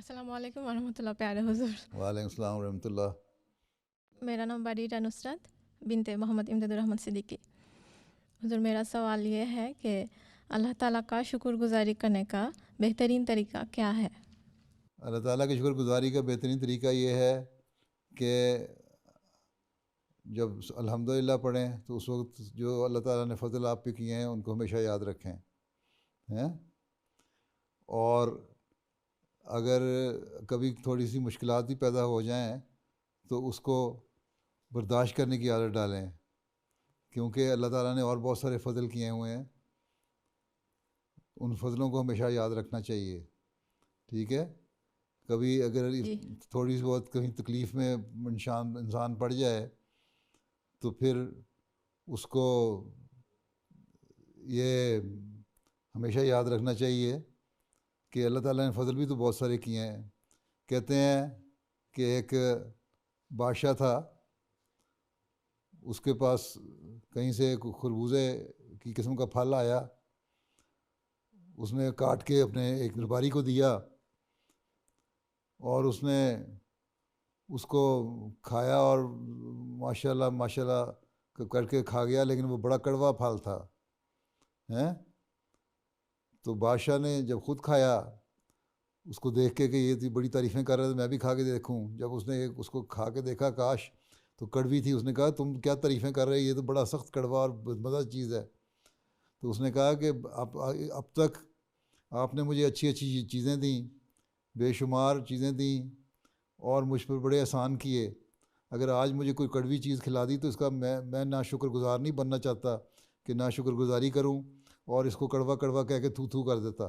السلام علیکم ورحمۃ اللہ پیارے حضور۔ وعلیکم السلام ورحمۃ اللہ۔ میرا نام باریرہ نصرت بنت محمد امداد الرحمن صدیقی۔ حضور میرا سوال یہ ہے کہ اللہ تعالیٰ کا شکر گزاری کرنے کا بہترین طریقہ کیا ہے؟ اللہ تعالیٰ کی شکر گزاری کا بہترین طریقہ یہ ہے کہ جب الحمدللہ پڑھیں تو اس وقت جو اللہ تعالیٰ نے فضل آپ پہ کیے ہیں ان کو ہمیشہ یاد رکھیں ہیں، اور اگر کبھی تھوڑی سی مشکلات بھی پیدا ہو جائیں تو اس کو برداشت کرنے کی عادت ڈالیں، کیونکہ اللہ تعالیٰ نے اور بہت سارے فضل کیے ہوئے ہیں، ان فضلوں کو ہمیشہ یاد رکھنا چاہیے، ٹھیک ہے۔ کبھی اگر تھوڑی سی بہت کہیں تکلیف میں انسان پڑ جائے تو پھر اس کو یہ ہمیشہ یاد رکھنا چاہیے کہ اللہ تعالیٰ نے فضل بھی تو بہت سارے کیے ہیں۔ کہتے ہیں کہ ایک بادشاہ تھا، اس کے پاس کہیں سے خربوزے کی قسم کا پھل آیا، اس نے کاٹ کے اپنے ایک درباری کو دیا اور اس نے اس کو کھایا اور ماشاءاللہ کر کے کھا گیا، لیکن وہ بڑا کڑوا پھل تھا ہیں۔ تو بادشاہ نے جب خود کھایا، اس کو دیکھ کے کہ یہ بڑی تعریفیں کر رہا تھا، میں بھی کھا کے دیکھوں۔ جب اس نے اس کو کھا کے دیکھا کاش تو کڑوی تھی، اس نے کہا تم کیا تعریفیں کر رہے، یہ تو بڑا سخت کڑوا اور مزہ چیز ہے۔ تو اس نے کہا کہ اب تک آپ نے مجھے اچھی اچھی چیزیں دیں، بے شمار چیزیں دیں اور مجھ پر بڑے احسان کیے، اگر آج مجھے کوئی کڑوی چیز کھلا دی تو اس کا میں نا شکر گزار نہیں بننا چاہتا کہ نا شکر گزاری کروں اور اس کو کڑوا کڑوا کہہ کے تھو کر دیتا۔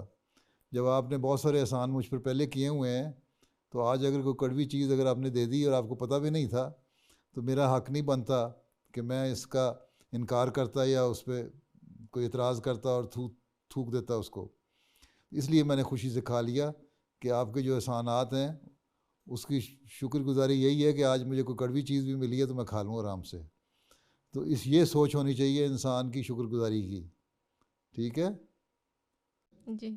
جب آپ نے بہت سارے احسان مجھ پر پہلے کیے ہوئے ہیں تو آج اگر کوئی کڑوی چیز اگر آپ نے دے دی اور آپ کو پتہ بھی نہیں تھا تو میرا حق نہیں بنتا کہ میں اس کا انکار کرتا یا اس پہ کوئی اعتراض کرتا اور تھوک دیتا اس کو۔ اس لیے میں نے خوشی سے کھا لیا کہ آپ کے جو احسانات ہیں اس کی شکر گزاری یہی ہے کہ آج مجھے کوئی کڑوی چیز بھی ملی ہے تو میں کھا لوں آرام سے۔ تو یہ سوچ ہونی چاہیے انسان کی شکر گزاری کی، ٹھیک ہے جی۔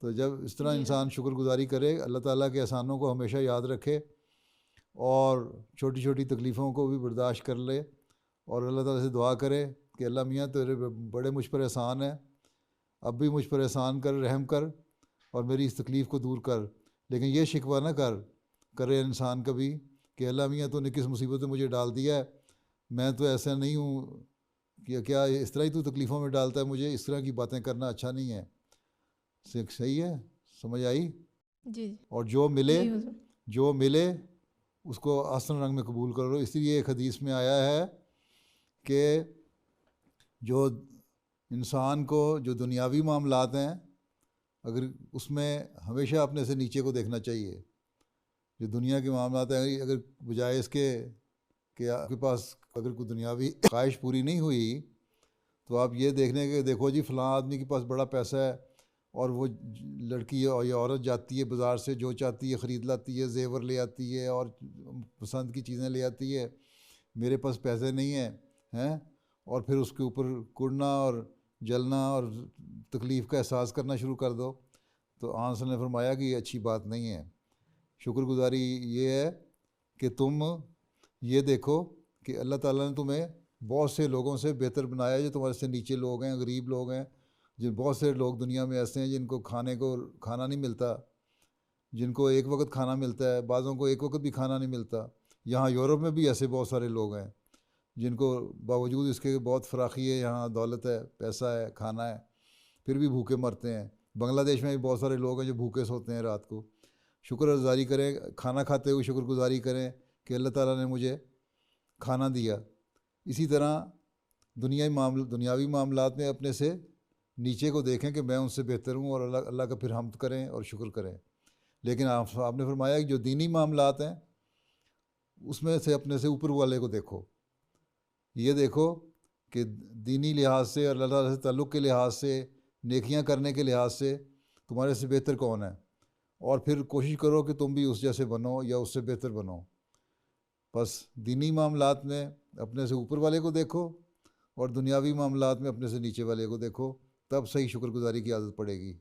تو جب اس طرح انسان شکر گزاری کرے، اللہ تعالیٰ کے احسانوں کو ہمیشہ یاد رکھے اور چھوٹی چھوٹی تکلیفوں کو بھی برداشت کر لے اور اللہ تعالیٰ سے دعا کرے کہ اللہ میاں تیرے بڑے مجھ پر احسان ہیں، اب بھی مجھ پر احسان کر، رحم کر اور میری اس تکلیف کو دور کر۔ لیکن یہ شکوہ نہ کرے انسان کبھی کہ اللہ میاں تو نے کس مصیبت میں مجھے ڈال دیا ہے، میں تو ایسا نہیں ہوں، کہ کیا اس طرح ہی تو تکلیفوں میں ڈالتا ہے مجھے، اس طرح کی باتیں کرنا اچھا نہیں ہے۔ صحیح ہے، سمجھ آئی؟ جی۔ اور جو ملے اس کو آسن رنگ میں قبول کرو۔ اس لیے ایک حدیث میں آیا ہے کہ جو انسان کو جو دنیاوی معاملات ہیں اگر اس میں ہمیشہ اپنے سے نیچے کو دیکھنا چاہیے۔ جو دنیا کے معاملات ہیں، اگر بجائے اس کے کہ آپ کے پاس اگر کوئی دنیاوی خواہش پوری نہیں ہوئی تو آپ یہ دیکھنے کے دیکھو جی فلاں آدمی کے پاس بڑا پیسہ ہے اور وہ لڑکی یا عورت جاتی ہے بازار سے جو چاہتی ہے خرید لاتی ہے، زیور لے آتی ہے اور پسند کی چیزیں لے آتی ہے، میرے پاس پیسے نہیں ہیں اور پھر اس کے اوپر کڑنا اور جلنا اور تکلیف کا احساس کرنا شروع کر دو، تو آن صلی نے فرمایا کہ یہ اچھی بات نہیں ہے۔ شکر گزاری یہ ہے کہ تم یہ دیکھو کہ اللہ تعالیٰ نے تمہیں بہت سے لوگوں سے بہتر بنایا، جو تمہارے سے نیچے لوگ ہیں، غریب لوگ ہیں، بہت سے لوگ دنیا میں ایسے ہیں جن کو کھانا نہیں ملتا، جن کو ایک وقت کھانا ملتا ہے، بعضوں کو ایک وقت بھی کھانا نہیں ملتا۔ یہاں یورپ میں بھی ایسے بہت سارے لوگ ہیں جن کو باوجود اس کے بہت فراخی ہے، یہاں دولت ہے، پیسہ ہے، کھانا ہے، پھر بھی بھوکے مرتے ہیں۔ بنگلہ دیش میں بھی بہت سارے لوگ ہیں جو بھوکے سوتے ہیں رات کو۔ شکر گزاری کریں، کھانا کھاتے ہوئے شکر گزاری کریں کہ اللہ تعالیٰ نے مجھے کھانا دیا۔ اسی طرح دنیاوی معاملات میں اپنے سے نیچے کو دیکھیں کہ میں ان سے بہتر ہوں اور اللہ کا پھر حمد کریں اور شکر کریں۔ لیکن آپ نے فرمایا کہ جو دینی معاملات ہیں اس میں سے اپنے سے اوپر والے کو دیکھو، یہ دیکھو کہ دینی لحاظ سے اور اللہ تعالیٰ سے تعلق کے لحاظ سے، نیکیاں کرنے کے لحاظ سے تمہارے سے بہتر کون ہے، اور پھر کوشش کرو کہ تم بھی اس جیسے بنو یا اس سے بہتر بنو۔ بس دینی معاملات میں اپنے سے اوپر والے کو دیکھو اور دنیاوی معاملات میں اپنے سے نیچے والے کو دیکھو، تب صحیح شکر گزاری کی عادت پڑے گی۔